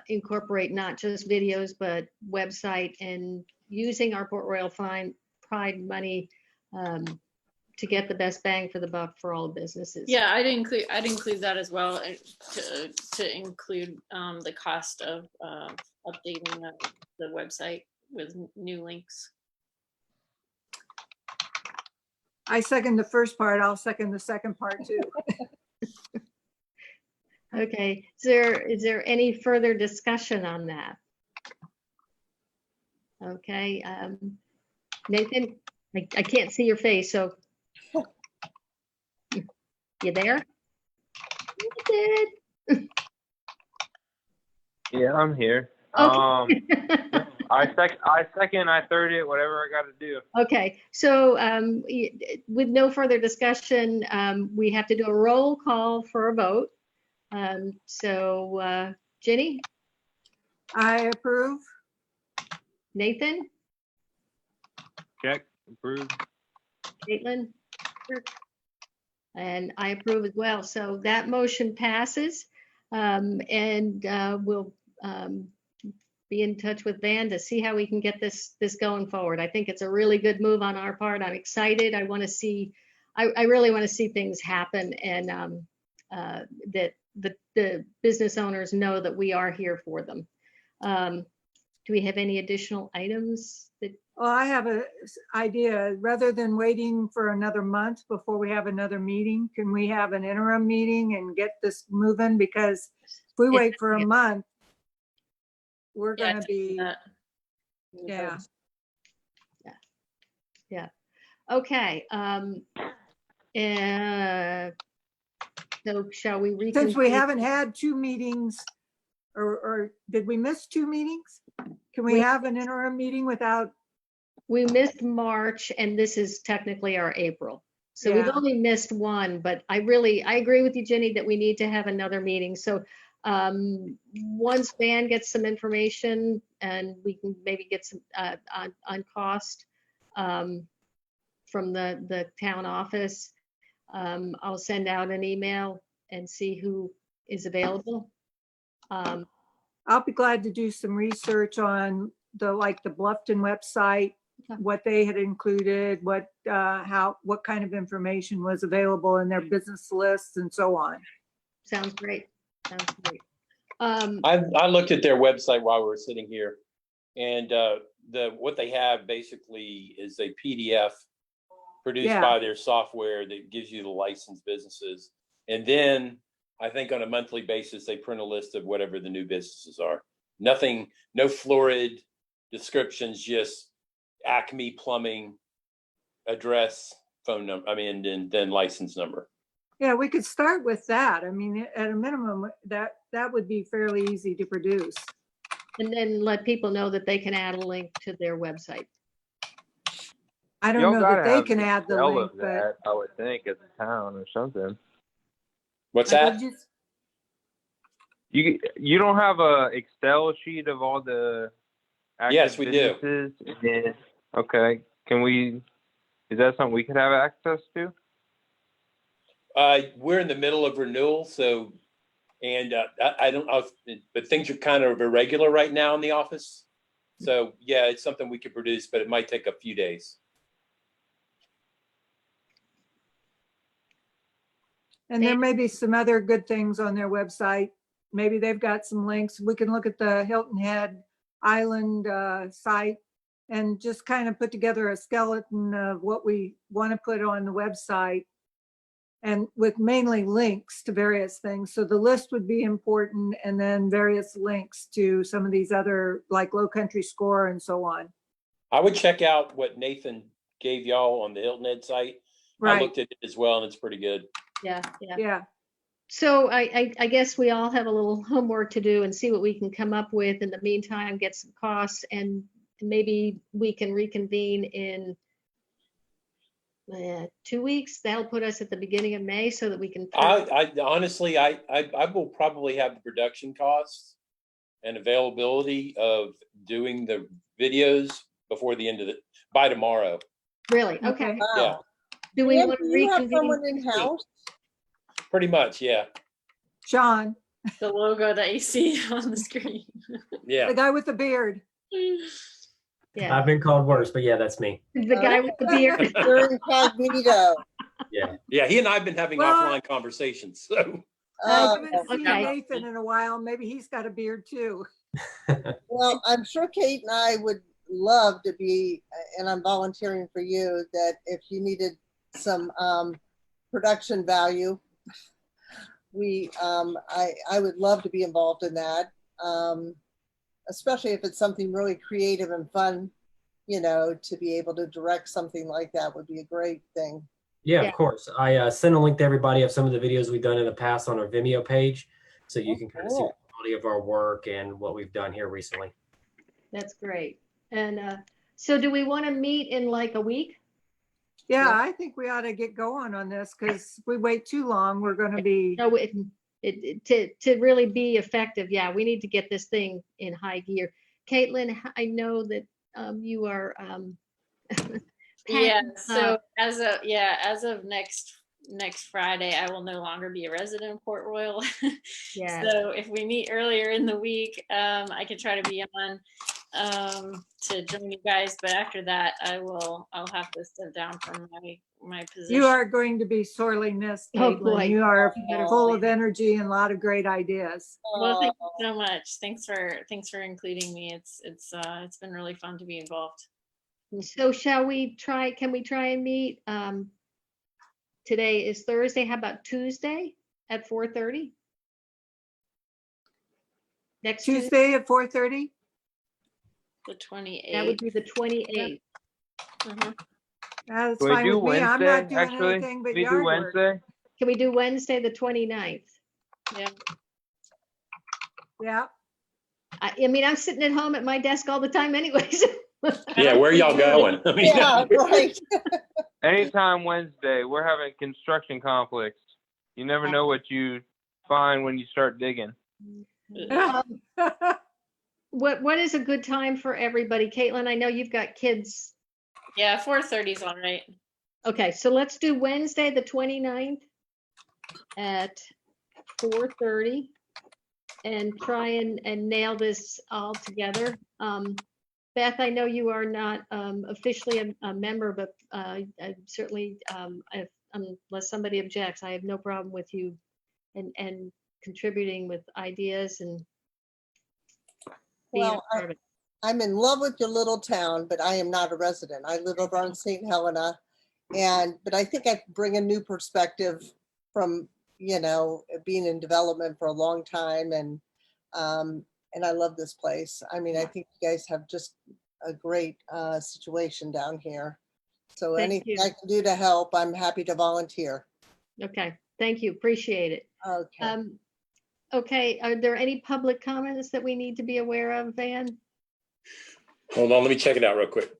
incorporate not just videos but website and using our Port Royal Pride money to get the best bang for the buck for all businesses? Yeah, I'd include that as well, to include the cost of updating the website with new links. I second the first part. I'll second the second part too. Okay, is there any further discussion on that? Okay, Nathan, I can't see your face, so you there? You did. Yeah, I'm here. Okay. I second, I third it, whatever I got to do. Okay, so with no further discussion, we have to do a roll call for a vote. So Ginny, I approve. Nathan, Check, approved. Caitlin, and I approve as well. So that motion passes, and we'll be in touch with Van to see how we can get this going forward. I think it's a really good move on our part. I'm excited. I want to see, I really want to see things happen, and that the business owners know that we are here for them. Do we have any additional items that? Well, I have an idea. Rather than waiting for another month before we have another meeting, can we have an interim meeting and get this moving? Because if we wait for a month, we're going to be, yeah. Okay. So shall we reconvene? Since we haven't had two meetings, or did we miss two meetings? Can we have an interim meeting without? We missed March, and this is technically our April. So we've Yeah. only missed one, but I agree with you, Ginny, that we need to have another meeting. So once Van gets some information and we can maybe get some on cost from the town office, I'll send out an email and see who is available. I'll be glad to do some research on the Bluffton website, Okay. what they had included, what kind of information was available in their business lists and so on. Sounds great. Sounds great. I looked at their website while we were sitting here, and what they have basically is a PDF produced Yeah. by their software that gives you the licensed businesses, and then I think on a monthly basis, they print a list of whatever the new businesses are. Nothing, no florid descriptions, just Acme Plumbing, address, phone number, and then license number. Yeah, we could start with that. I mean, at a minimum, that would be fairly easy to produce. And then let people know that they can add a link to their website. I don't Y'all know gotta that they have can an add the Excel link, of but. that, I would think, as a town or something. What's I that? would just- You don't have a Excel sheet of all the active Yes, we do. businesses? Yeah. Okay. Is that something we could have access to? We're in the middle of renewal, so, and I don't know, but things are kind of irregular right now in the office. So yeah, it's something we could produce, but it might take a few days. And there may be some other good things on their website. Maybe they've got some links. We can look at the Hilton Head Island site and just kind of put together a skeleton of what we want to put on the website, and with mainly links to various things. So the list would be important, and then various links to some of these other, like Low Country Score and so on. I would check out what Nathan gave y'all on the Hilton Head site. I Right, looked at it as well, and it's pretty good. Yeah, yeah. yeah. So I guess we all have a little homework to do and see what we can come up with. In the meantime, get some costs, and maybe we can reconvene in 2 weeks. That'll put us at the beginning of May so that we can. I honestly, I will probably have the production costs and availability of doing the videos before the end of by tomorrow. Really? Okay. Wow. Yeah, Do we Dan, want to do you have reconvene? someone next week? in-house? pretty much. Yeah, Sean, The logo that you see on the screen. yeah. the guy with the beard. Yeah, I've been called worse, but yeah, that's me. the guy with the beard. You're incognito. Yeah. Yeah, he and I have been having Well, offline conversations. So I Uh, haven't seen okay. Nathan in a while. Maybe he's got a beard too. Well, I'm sure Kate and I would love to be, and I'm volunteering for you, that if you needed some production value, I would love to be involved in that, especially if it's something really creative and fun, to be able to direct something like that would be a great thing. Yeah, Yeah. of course. I sent a link to everybody of some of the videos we've done in the past on our Vimeo page, so you can kind of see the quality of our work and what we've done here recently. That's great. And so do we want to meet in like a week? Yeah, Yeah. I think we ought to get going on this, because if we wait too long, we're going to be. No, to really be effective, yeah, we need to get this thing in high gear. Caitlin, I know that you are Yeah, packing so up. as of next Friday, I will no longer be a resident of Port Royal. Yeah. So if we meet earlier in the week, I can try to be on to join you guys, but after that, I'll have to step down from my position. You are going to be sorely missed, Oh, Caitlin. boy. You are better full of energy and a lot of great ideas. Well, thank you so much. Thanks for including me. It's been really fun to be involved. So can we try and meet? Today is Thursday. How about Tuesday at 4:30? Next Tuesday, Tuesday at 4:30? The 28th. that would be the 28th. That's Can we fine do with me. I'm Wednesday, not doing actually? anything but Can we do yard work. Wednesday? Can we do Wednesday, the 29th? Yeah. Yeah. I mean, I'm sitting at home at my desk all the time anyways. Yeah, where y'all going? I mean, Yeah, right. Anytime Wednesday. We're having construction conflicts. You never know what you find when you start digging. What is a good time for everybody? Caitlin, I know you've got kids. Yeah, 4:30 is all right. Okay, so let's do Wednesday, the 29th at 4:30 and try and nail this all together. Beth, I know you are not officially a member, but I certainly, unless somebody objects, I have no problem with you and contributing with ideas and being a Well, part of it. I'm in love with your little town, but I am not a resident. I live over on St. Helena. But I think I bring a new perspective from you know, being in development for a long time, and I love this place. I mean, I think you guys have just a great situation down here. So Thank anything you. I can do to help, I'm happy to volunteer. Okay, thank you, appreciate it. Okay. Okay, are there any public comments that we need to be aware of, Van? Hold on, let me check it out real quick.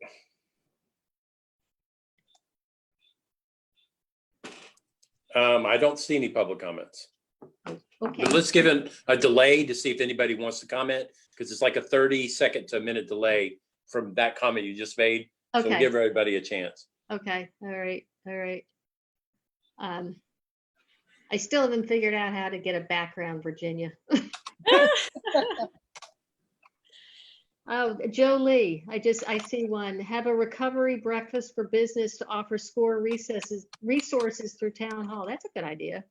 I don't see any public comments. Okay, But let's give it a delay to see if anybody wants to comment, because it's like a 30-second to a minute delay from that comment you just made. So we'll okay, give everybody a chance. okay, all right, all right. I still haven't figured out how to get a background, Virginia. Oh, Joe Lee, I see one. Have a recovery breakfast for business to offer SCORE resources through town hall. That's a good idea.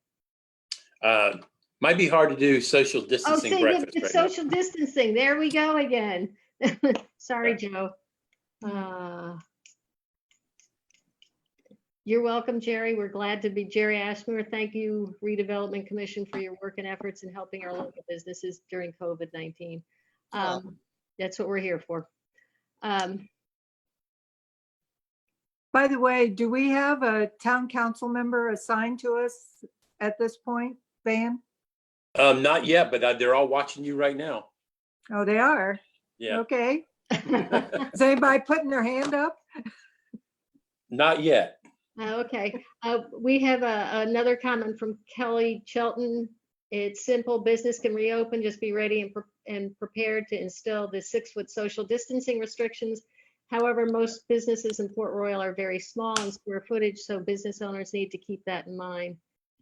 Might be hard to do social Oh, distancing see, breakfast the right now. social distancing. There we go again. Sorry, Yeah. Joe. You're welcome, Jerry. We're glad to be Jerry Ashmore. Thank you, Redevelopment Commission, for your work and efforts in helping our local businesses during COVID-19. That's what we're here for. By the way, do we have a town council member assigned to us at this point, Van? Not yet, but they're all watching you right now. Oh, they are? Yeah. Okay. Is anybody putting their hand up? Not yet. Okay, we have another comment from Kelly Shelton. It's simple, business can reopen, just be ready and prepared to instill the 6-foot social distancing restrictions. However, most businesses in Port Royal are very small in square footage, so business owners need to keep that in mind.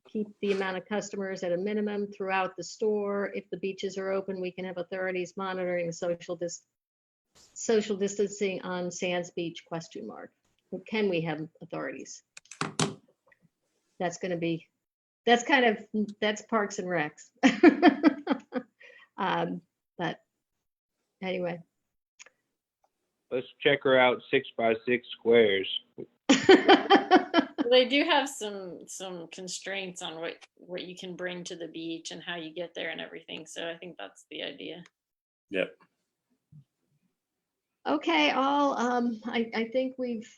Keep the amount of customers at a minimum throughout the store. If the beaches are open, we can have authorities monitoring the social distancing on Sands Beach, ? Can we have authorities? That's going to be, that's Parks and Recs. But anyway. Let's check her out 6x6 squares. They do have some constraints on what you can bring to the beach and how you get there and everything. So I think that's the idea. Yep. Okay, I think we've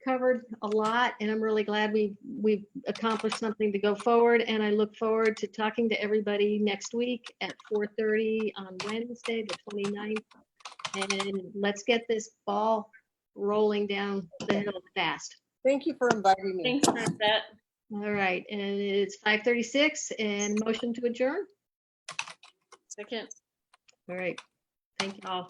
covered a lot, and I'm really glad we've accomplished something to go forward, and I look forward to talking to everybody next week at 4:30 on Wednesday, the 29th, and let's get this ball rolling down the hill fast. Thank you for inviting me. Thanks for that. All right, and it's 5:36, and motion to adjourn. Second. All right, thank you all.